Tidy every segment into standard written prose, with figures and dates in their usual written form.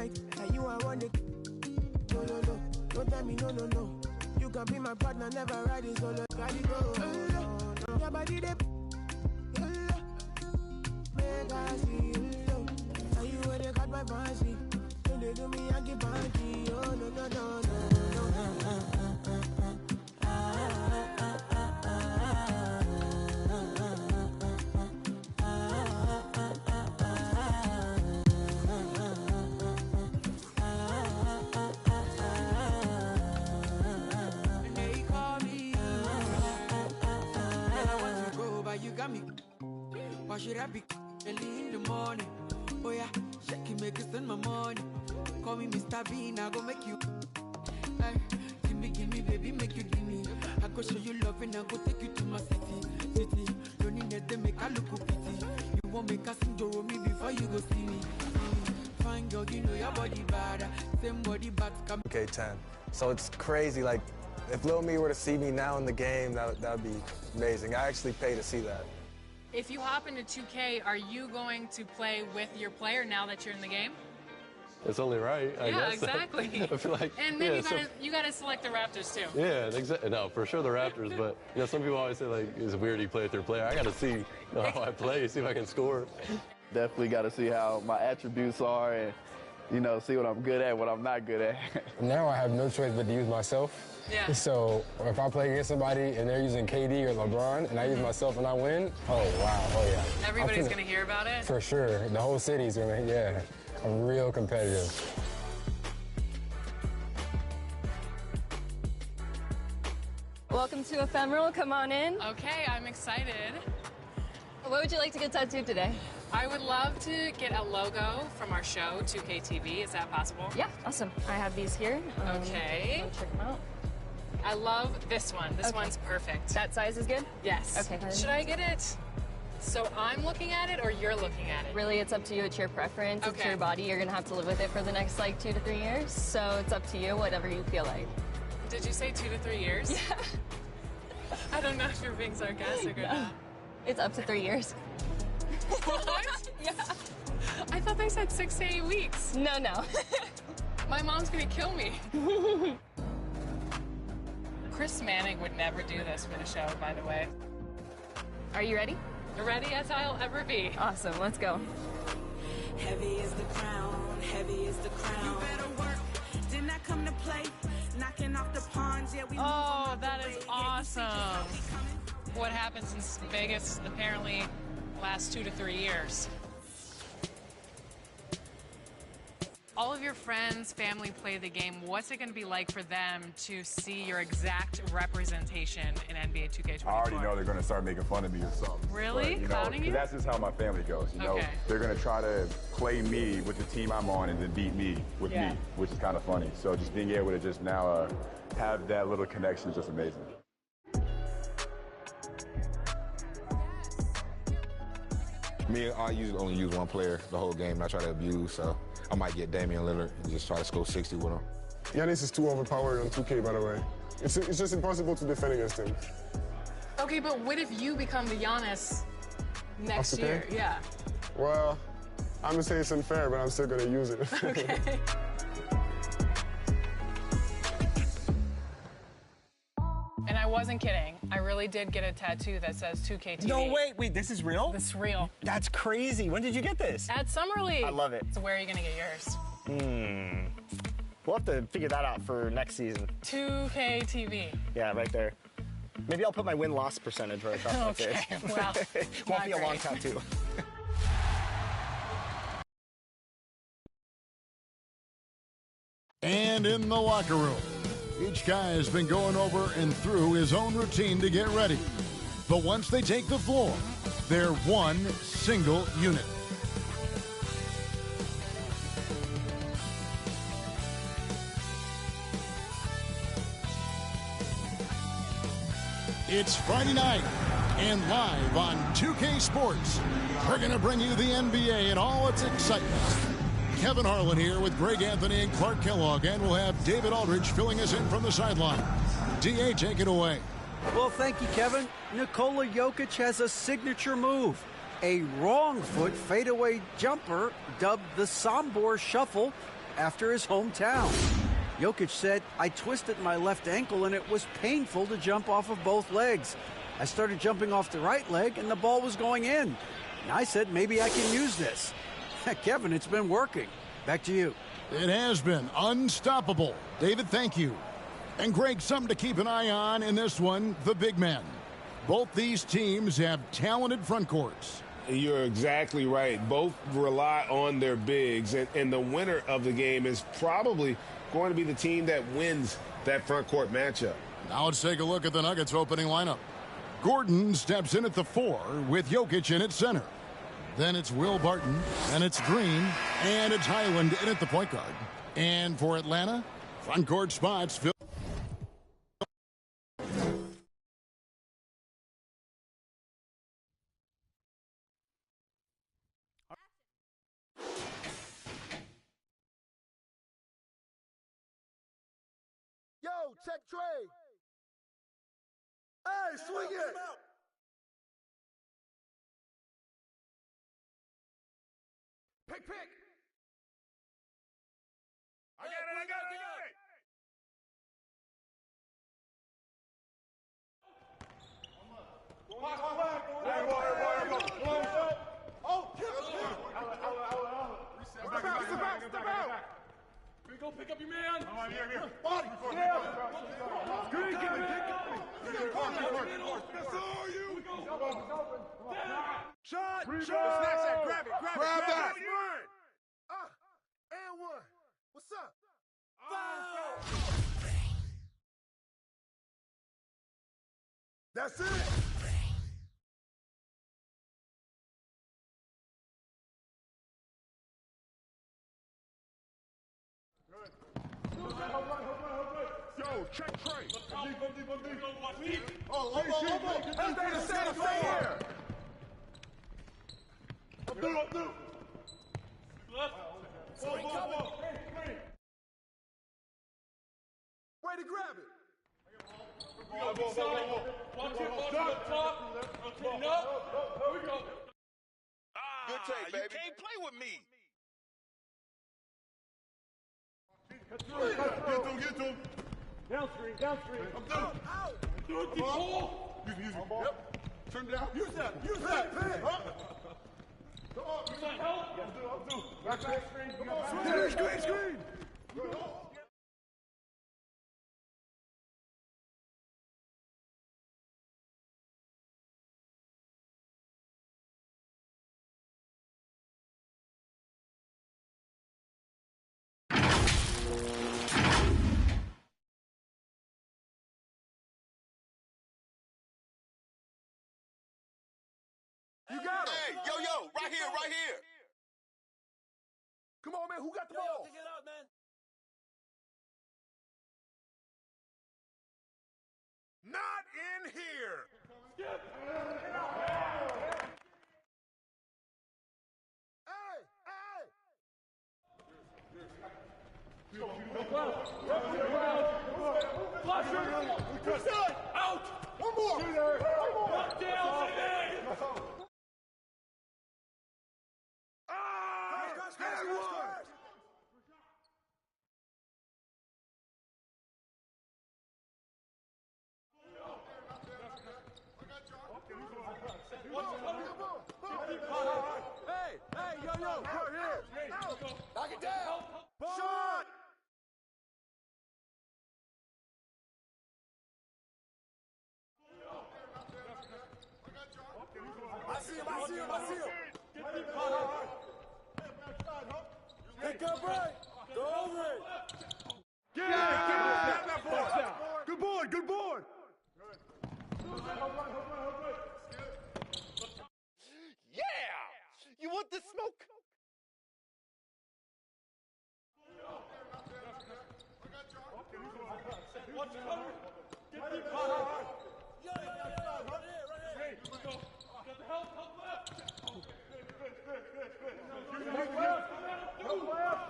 night. And you I want it. No, no, no. Don't tell me no, no, no. You can be my partner, never ride it solo. Gotta go. Your body they make I see you. And you where they got my fancy. When they do me, I give panty. Oh, no, no, no, no, no. You got me. Why should I be early in the morning? Oh yeah, shake it, make it spend my money. Call me Mr. Bean, I go make you. Hey, give me, baby, make you give me. I go show you love and I go take you to my city. Don't need them make I look pity. You won't make us enjoy me before you go see me. Fine girl, you know your body bad. Same body bad. Okay, 10. So it's crazy, like. If Lil Me were to see me now in the game, that would be amazing. I actually pay to see that. If you hop into 2K, are you going to play with your player now that you're in the game? It's only right, I guess. Yeah, exactly. I feel like, and then you gotta select the Raptors too. Yeah, exactly. No, for sure the Raptors, but some people always say like it's weird you play with your player. I gotta see how I play, see if I can score. Definitely gotta see how my attributes are and see what I'm good at, what I'm not good at. Now I have no choice but to use myself. Yeah. So if I play against somebody and they're using KD or LeBron and I use myself and I win, oh wow, oh yeah. Everybody's gonna hear about it? For sure. The whole city's gonna, yeah. I'm real competitive. Welcome to Ephemeral, come on in. Okay, I'm excited. What would you like to get tattooed today? I would love to get a logo from our show, 2K TV. Is that possible? Yeah, awesome. I have these here. Okay. Check them out. I love this one. This one's perfect. That size is good? Yes. Okay. Should I get it so I'm looking at it or you're looking at it? Really, it's up to you. It's your preference. It's your body. You're going to have to live with it for the next, 2 to 3 years. So it's up to you, whatever you feel like. Did you say 2 to 3 years? Yeah. I don't know if you're being sarcastic or not. It's up to 3 years. What? Yeah. I thought they said 6 to 8 weeks. No, no. My mom's going to kill me. Chris Manning would never do this for the show, by the way. Are you ready? Ready as I'll ever be. Awesome, let's go. Heavy is the crown, heavy is the crown. You better work, didn't I come to play? Knocking off the pawns, yeah, we that is awesome. What happens in Vegas apparently lasts 2 to 3 years. All of your friends, family play the game. What's it going to be like for them to see your exact representation in NBA 2K24? I already know they're going to start making fun of me or something. Really? But, Clowning you? That's just how my family goes. You know, they're going to try to play me with the team I'm on and then beat me with me, which is kind of funny. So just being able to just now have that little connection is just amazing. Me, I usually only use one player the whole game. I try to abuse, so I might get Damian Lillard and just try to score 60 with him. Giannis is too overpowered on 2K, by the way. It's just impossible to defend against him. Okay, but what if you become the Giannis next year? Yeah. Well, I'm going to say it's unfair, but I'm still going to use it. Okay. And I wasn't kidding. I really did get a tattoo that says 2K TV. No, wait, this is real? This is real. That's crazy. When did you get this? At Summer League. I love it. So where are you going to get yours? We'll have to figure that out for next season. 2K TV. Yeah, right there. Maybe I'll put my win-loss percentage right across my face. Well, won't be a long tattoo. And in the locker room, each guy has been going over and through his own routine to get ready. But once they take the floor, they're one single unit. It's Friday night, and live on 2K Sports, we're going to bring you the NBA and all its excitement. Kevin Harlan here with Greg Anthony and Clark Kellogg, and we'll have David Aldridge filling us in from the sideline. D.A., take it away. Well, thank you, Kevin. Nikola Jokic has a signature move, a wrong foot fadeaway jumper dubbed the Sombor Shuffle. after his hometown. Jokic said, I twisted my left ankle and it was painful to jump off of both legs. I started jumping off the right leg and the ball was going in. And I said, maybe I can use this. Kevin, it's been working. Back to you. It has been unstoppable. David, thank you. And Greg, something to keep an eye on in this one, the big men. Both these teams have talented front courts. You're exactly right. Both rely on their bigs, and the winner of the game is probably going to be the team that wins that front court matchup. Now let's take a look at the Nuggets opening lineup. Gordon steps in at the 4 with Jokic in at center. Then it's Will Barton, and it's Green, and it's Highland in at the point guard. And for Atlanta, front court spots fill. Yo, check trade. Hey, swing it. Pick. I got it. Oh, step out. Go pick up your man. Here. Body. Green, get it. That's all you. Shot. Snatch that. Grab that. And one. What's up? Foul. That's it. Yo, check trade. Deep. Oh, stay here. Abdul. Way to grab it. Good take, baby. You can't play with me. Get to him. Downstream. I'm through. Do it, ball. Use it. Yep. Turn down. Use that. Huh? Come on. Use that help. I'm through. Back screen. Screen. You got him. Hey, yo, right here. Come on, man. Who got the ball? Pick it up, man. Not in here. Skip. Out. One more. Hey, yo, here. Knock it down. Shot. I see him. Pick up right. Go over it. Get that board. Good board. Yeah! You want the smoke? What's covered? Get the car. Right here. Got the help left. Help left.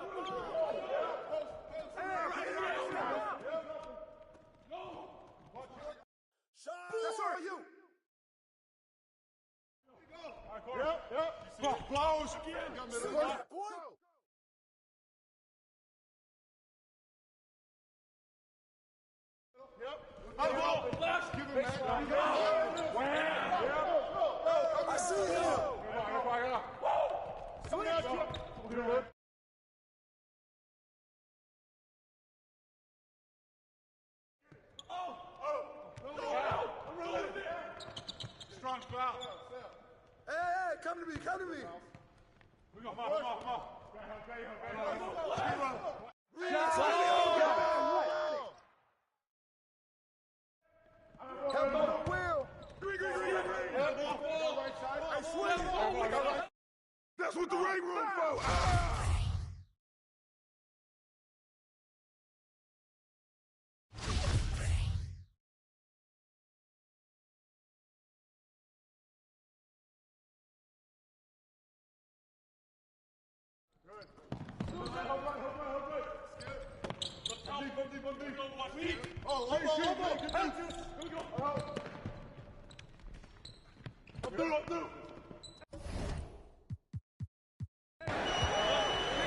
That's all you. Yep. Close. I see him. Strong foul. Hey, come to me, come to me. Come on. Help on the wheel. I swear. That's what the ring room for.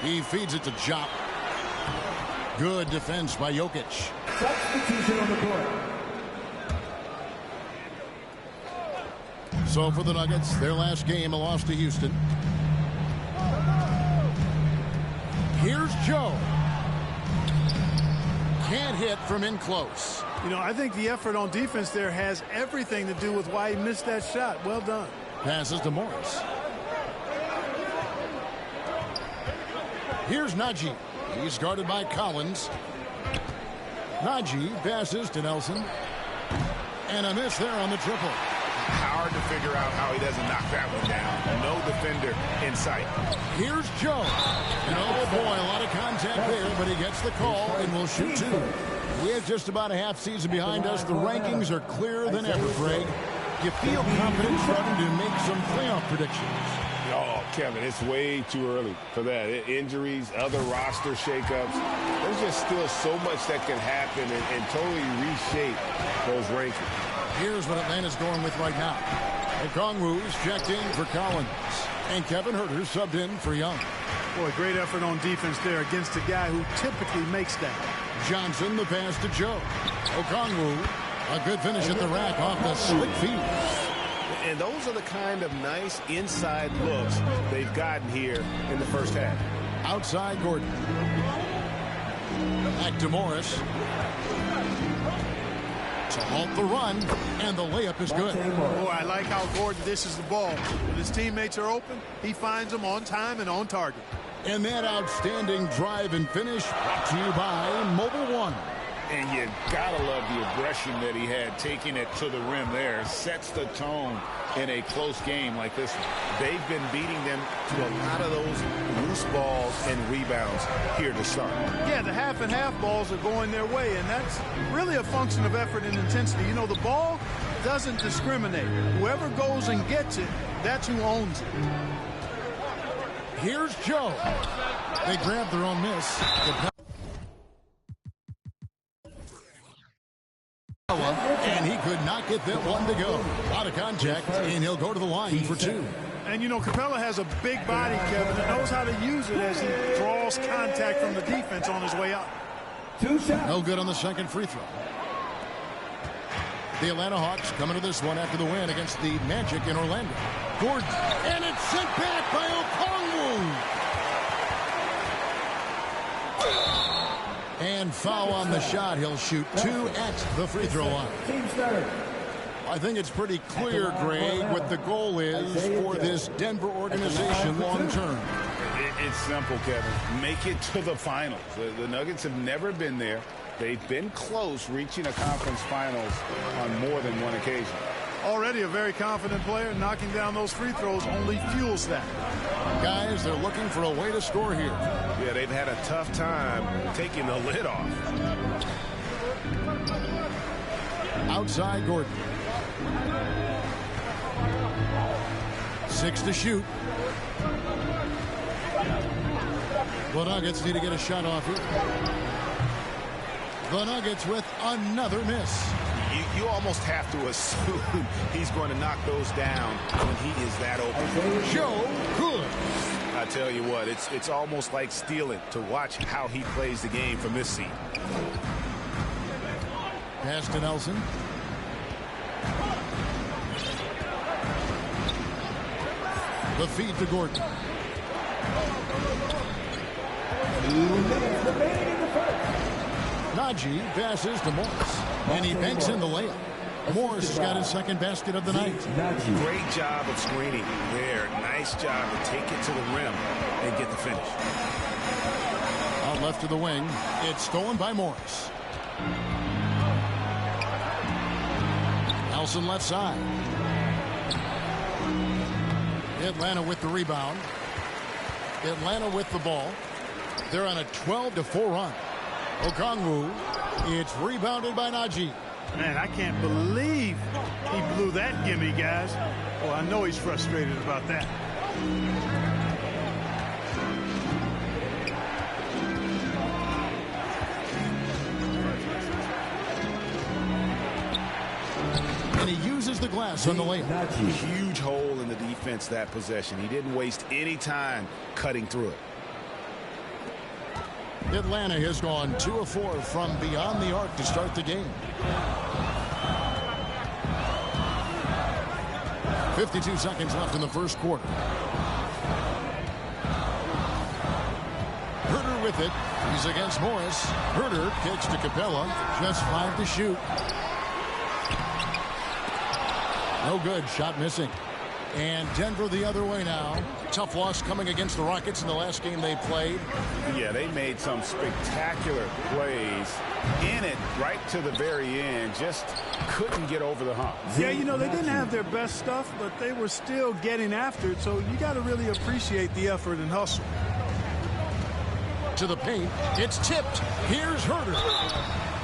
He feeds it to Jop. Good defense by Jokic. Substitution on the court. So for the Nuggets, their last game, a loss to Houston. Here's Joe. Can't hit from in close. You know, I think the effort on defense there has everything to do with why he missed that shot. Well done. Passes to Morris. Here's Najee. He's guarded by Collins. Najee passes to Nelson. And a miss there on the triple. Hard to figure out how he doesn't knock that one down. No defender in sight. Here's Joe. And oh boy, a lot of contact there, but he gets the call and will shoot two. With just about a half season behind us, the rankings are clearer than ever, Greg. You feel confident starting to make some playoff predictions? Oh, Kevin, it's way too early for that. Injuries, other roster shakeups. There's just still so much that can happen and totally reshape those rankings. Here's what Atlanta's going with right now. Okongwu's checked in for Collins. And Kevin Huerter subbed in for Young. Boy, great effort on defense there against a guy who typically makes that. Johnson, the pass to Joe. Okongwu, a good finish at the rack off the slick feed. And those are the kind of nice inside looks they've gotten here in the first half. Outside Gordon. Back to Morris. To halt the run, and the layup is good. Boy, I like how Gordon dishes the ball. When his teammates are open, he finds them on time and on target. And that outstanding drive and finish brought to you by Mobile One. And you gotta love the aggression that he had, taking it to the rim there. Sets the tone in a close game like this one. They've been beating them to a lot of those loose balls and rebounds here to start. Yeah, the half and half balls are going their way, and that's really a function of effort and intensity. You know, the ball doesn't discriminate. Whoever goes and gets it, that's who owns it. Here's Joe. They grabbed their own miss. And he could not get that one to go. Out of contact, and he'll go to the line for two. And, you know, Capella has a big body, Kevin, and knows how to use it as he draws contact from the defense on his way out. No good on the second free throw. The Atlanta Hawks coming to this one after the win against the Magic in Orlando. Gordon, and it's sent back by Okongwu. And foul on the shot. He'll shoot two at the free throw line. I think it's pretty clear, Greg, what the goal is for this Denver organization long term. It's simple, Kevin. Make it to the finals. The Nuggets have never been there. They've been close reaching a conference finals on more than one occasion. Already a very confident player. Knocking down those free throws only fuels that. Guys, they're looking for a way to score here. Yeah, they've had a tough time taking the lid off. Outside Gordon. 6 to shoot. The Nuggets need to get a shot off here. The Nuggets with another miss. You almost have to assume he's going to knock those down when he is that open. Joe Good. I tell you what, it's almost like stealing to watch how he plays the game from this seat. Pass to Nelson. The feed to Gordon. Najee passes to Morris, and he banks in the layup. Morris has got his second basket of the night. Great job of screening there. Nice job to take it to the rim and get the finish. Out left to the wing. It's stolen by Morris. Nelson left side. Atlanta with the rebound. Atlanta with the ball. They're on a 12-4 run. Okongwu. It's rebounded by Najee. Man, I can't believe he blew that gimme, guys. Well, I know he's frustrated about that. And he uses the glass on the layup. Huge hole in the defense that possession. He didn't waste any time cutting through it. Atlanta has gone 2 of 4 from beyond the arc to start the game. 52 seconds left in the first quarter. Herter with it. He's against Morris. Herter kicks to Capella. Just 5 to shoot. No good. Shot missing. And Denver the other way now. Tough loss coming against the Rockets in the last game they played. Yeah, they made some spectacular plays in it right to the very end. Just couldn't get over the hump. Yeah, you know, they didn't have their best stuff, but they were still getting after it. So you got to really appreciate the effort and hustle. To the paint. It's tipped. Here's Herter.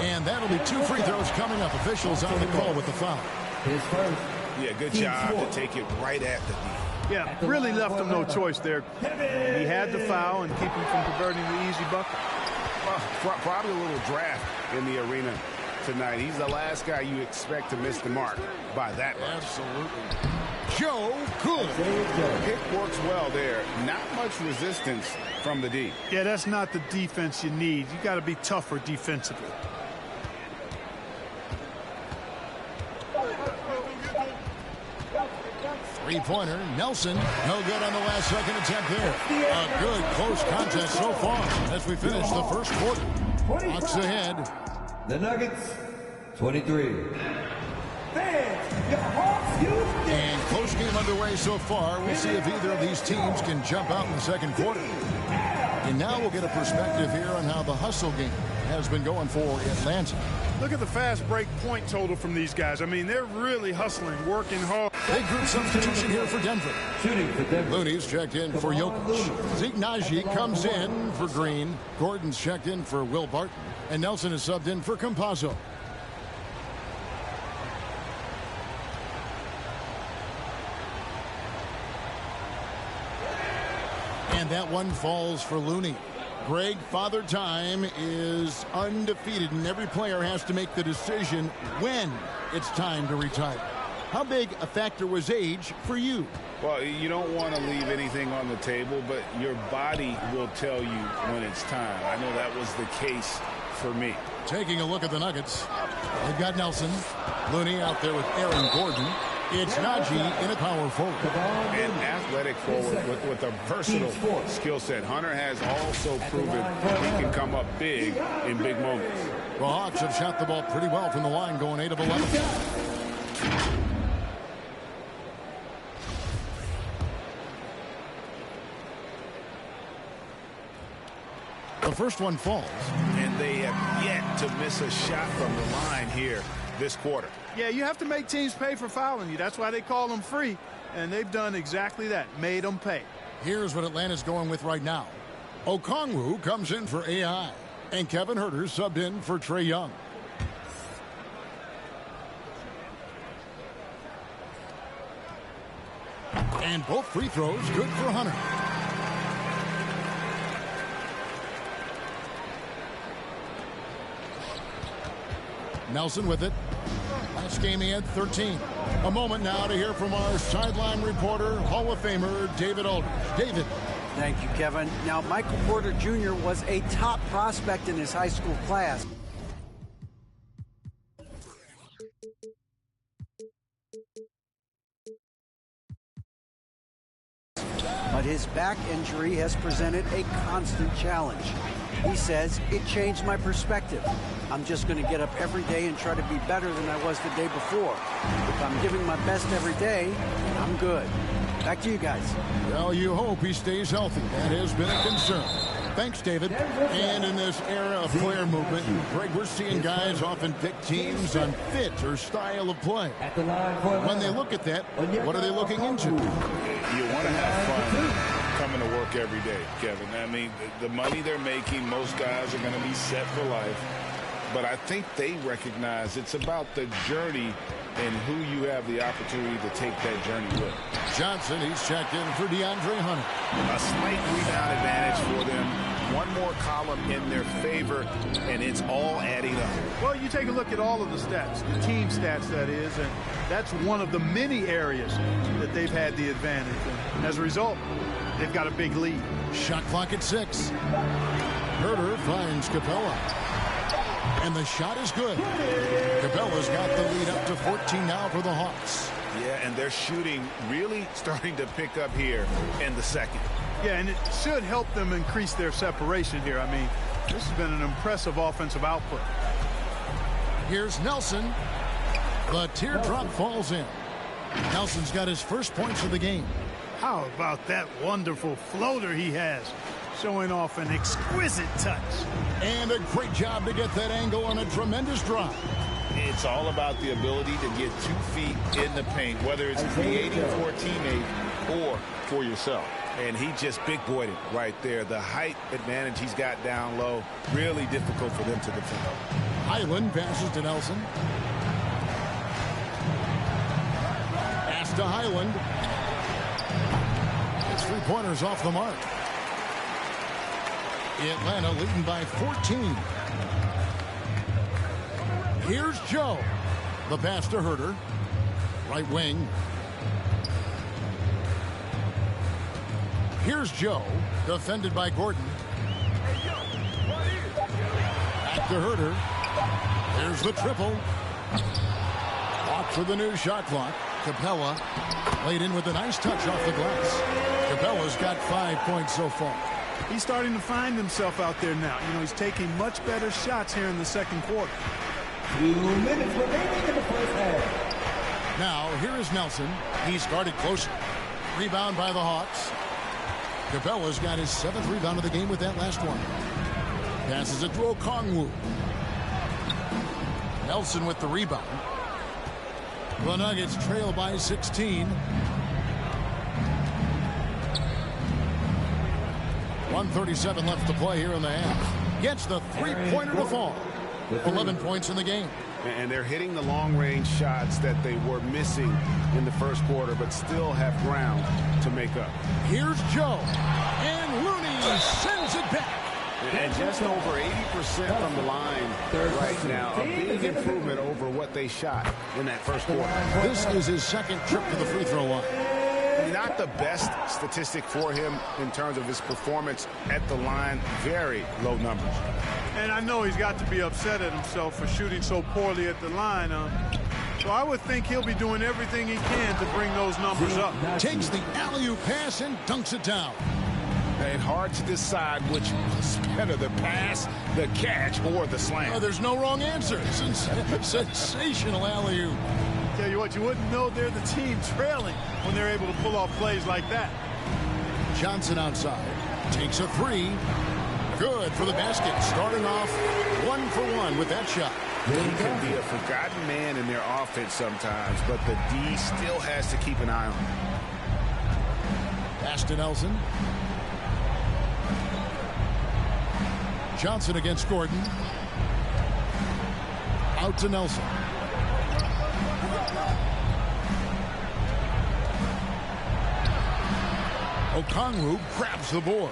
And that'll be 2 free throws coming up. Officials on the call with the foul. His first. Yeah, good job to take it right at the knee. Yeah, really left him no choice there. He had the foul and keep him from converting the easy bucket. Well, probably a little draft in the arena tonight. He's the last guy you expect to miss the mark by that much. Absolutely. Joe Cool. Pick works well there. Not much resistance from the D. Yeah, that's not the defense you need. You got to be tougher defensively. Three-pointer, Nelson, no good on the last second attempt there. A good close contest so far as we finish the first quarter. Hawks ahead. The Nuggets, 23. And close game underway so far. We'll see if either of these teams can jump out in the second quarter. And now we'll get a perspective here on how the hustle game has been going for Atlanta. Look at the fast break point total from these guys. I mean, they're really hustling, working hard. Big group substitution here for Denver. Shooting for Denver. Looney's checked in for Jokic. Zeke Najee comes in for Green. Gordon's checked in for Will Barton. And Nelson is subbed in for Campazzo. And that one falls for Looney. Greg, Father Time is undefeated, and every player has to make the decision when it's time to retire. How big a factor was age for you? Well, you don't want to leave anything on the table, but your body will tell you when it's time. I know that was the case for me. Taking a look at the Nuggets, they've got Nelson. Looney out there with Aaron Gordon. It's Najee in a power forward. An athletic forward with a versatile skill set. Hunter has also proven he can come up big in big moments. The Hawks have shot the ball pretty well from the line, going 8 of 11. The first one falls. And they have yet to miss a shot from the line here this quarter. Yeah, you have to make teams pay for fouling you. That's why they call them free. And they've done exactly that, made them pay. Here's what Atlanta's going with right now. Okongwu comes in for AI. And Kevin Herter subbed in for Trae Young. And both free throws good for Hunter. Nelson with it. Last game he had 13. A moment now to hear from our sideline reporter, Hall of Famer David Aldridge. David. Thank you, Kevin. Now, Michael Porter Jr. was a top prospect in his high school class. but his back injury has presented a constant challenge. He says, it changed my perspective. I'm just going to get up every day and try to be better than I was the day before. If I'm giving my best every day, I'm good. Back to you guys. Well, you hope he stays healthy. That has been a concern. Thanks, David. And in this era of player movement, Greg, we're seeing guys often pick teams on fit or style of play. When they look at that, what are they looking into? You want to have fun coming to work every day, Kevin. I mean, the money they're making, most guys are going to be set for life. But I think they recognize it's about the journey and who you have the opportunity to take that journey with. Johnson, he's checked in for DeAndre Hunter. A slight rebound advantage for them. One more column in their favor, and it's all adding up. Well, you take a look at all of the stats, the team stats, that is, and that's one of the many areas that they've had the advantage. And as a result, they've got a big lead. Shot clock at 6. Herter finds Capella. And the shot is good. Capella's got the lead up to 14 now for the Hawks. Yeah, and their shooting really starting to pick up here in the second. Yeah, and it should help them increase their separation here. I mean, this has been an impressive offensive output. Here's Nelson. The teardrop falls in. Nelson's got his first points of the game. How about that wonderful floater he has? Showing off an exquisite touch. And a great job to get that angle on a tremendous drive. It's all about the ability to get 2 feet in the paint, whether it's creating for a teammate or for yourself. And he just big-boyed it right there. The height advantage he's got down low, really difficult for them to defend. Highland passes to Nelson. Pass to Highland. It's 3-pointers off the mark. Atlanta leading by 14. Here's Joe. The pass to Herter. Right wing. Here's Joe. Defended by Gordon. Back to Herter. There's the triple. Walk for the new shot clock. Capella laid in with a nice touch off the glass. Capella's got 5 points so far. He's starting to find himself out there now. You know, he's taking much better shots here in the second quarter. 2 minutes remaining in the first half. Now, here is Nelson. He's guarded closely. Rebound by the Hawks. Capella's got his 7th rebound of the game with that last one. Passes it to Okongwu. Nelson with the rebound. The Nuggets trail by 16. 1:37 left to play here in the half. Gets the three-pointer to fall. 11 points in the game. And they're hitting the long-range shots that they were missing in the first quarter, but still have ground to make up. Here's Joe. And Looney sends it back. And just over 80% from the line right now. A big improvement over what they shot in that first quarter. This is his second trip to the free throw line. Not the best statistic for him in terms of his performance at the line. Very low numbers. And I know he's got to be upset at himself for shooting so poorly at the line. So I would think he'll be doing everything he can to bring those numbers up. Takes the alley-oop pass and dunks it down. It's hard to decide which was better, the pass, the catch, or the slam. Oh, there's no wrong answer. Sensational alley-oop. Tell you what, you wouldn't know they're the team trailing when they're able to pull off plays like that. Johnson outside. Takes a three. Good for the basket. Starting off 1 for 1 with that shot. He can be a forgotten man in their offense sometimes, but the D still has to keep an eye on him. Pass to Nelson. Johnson against Gordon. Out to Nelson. Okongwu grabs the board.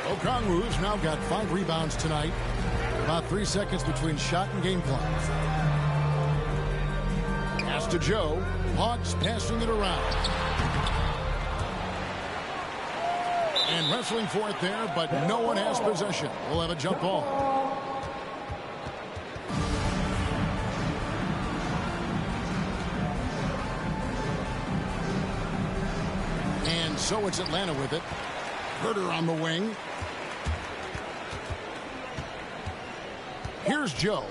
Okongwu's now got 5 rebounds tonight. About 3 seconds between shot and game clock. Pass to Joe. Hawks passing it around. And wrestling for it there, but no one has possession. We'll have a jump ball. So it's Atlanta with it. Herter on the wing. Here's Joe.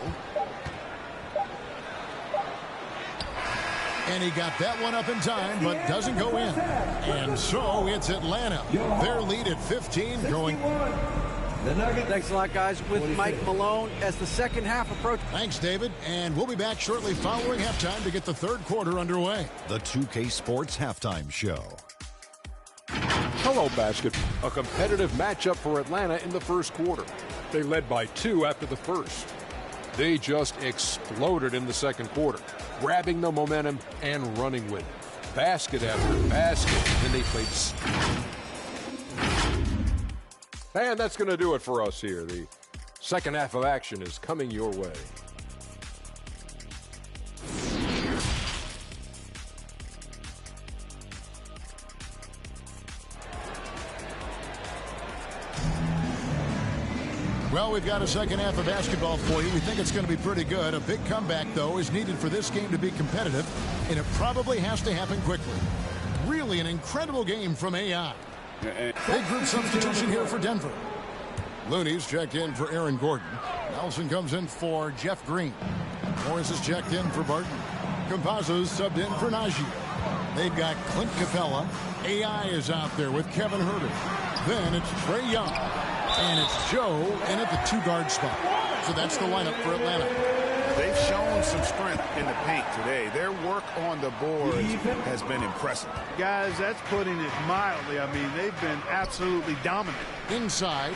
And he got that one up in time, but doesn't go in. And so it's Atlanta. Their lead at 15 going. Thanks a lot, guys, with Mike Malone as the second half approaches. Thanks, David. And we'll be back shortly following halftime to get the third quarter underway. The 2K Sports Halftime Show. Hello, basket. A competitive matchup for Atlanta in the first quarter. They led by 2 after the first. They just exploded in the second quarter, grabbing the momentum and running with it. Basket after basket. Then they played. And that's going to do it for us here. The second half of action is coming your way. Well, we've got a second half of basketball for you. We think it's going to be pretty good. A big comeback, though, is needed for this game to be competitive, and it probably has to happen quickly. Really an incredible game from AI. Big group substitution here for Denver. Looney's checked in for Aaron Gordon. Nelson comes in for Jeff Green. Morris is checked in for Barton. Campazzo's subbed in for Najee. They've got Clint Capella. AI is out there with Kevin Herter. Then it's Trae Young. And it's Joe in at the 2-guard spot. So that's the lineup for Atlanta. They've shown some strength in the paint today. Their work on the boards has been impressive. Guys, that's putting it mildly. I mean, they've been absolutely dominant. Inside.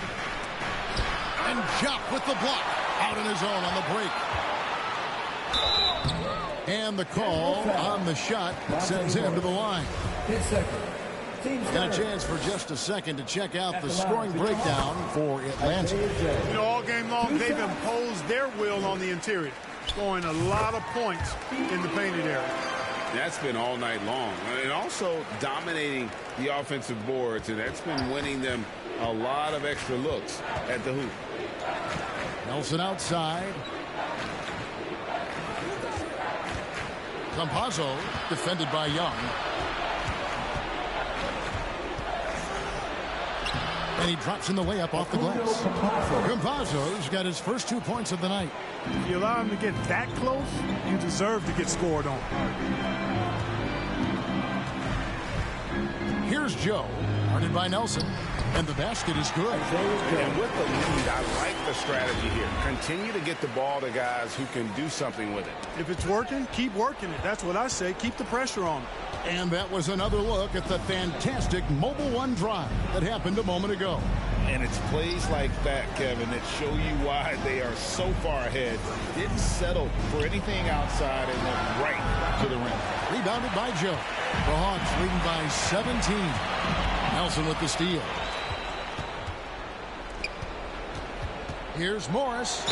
And Jock with the block. Out on his own on the break. And the call on the shot sends him to the line. 10 seconds. And a chance for just a second to check out the scoring breakdown for Atlanta. You know, all game long, they've imposed their will on the interior, scoring a lot of points in the painted area. That's been all night long. And also dominating the offensive boards, and that's been winning them a lot of extra looks at the hoop. Nelson outside. Campazzo defended by Young. And he drops in the layup off the glass. Campazzo's got his first 2 points of the night. If you allow him to get that close, you deserve to get scored on. Here's Joe, guarded by Nelson, and the basket is good. And with the lead, I like the strategy here. Continue to get the ball to guys who can do something with it. If it's working, keep working it. That's what I say. Keep the pressure on it. And that was another look at the fantastic Mobile One drive that happened a moment ago. And it's plays like that, Kevin, that show you why they are so far ahead. Didn't settle for anything outside and went right to the rim. Rebounded by Joe. The Hawks leading by 17. Nelson with the steal. Here's Morris.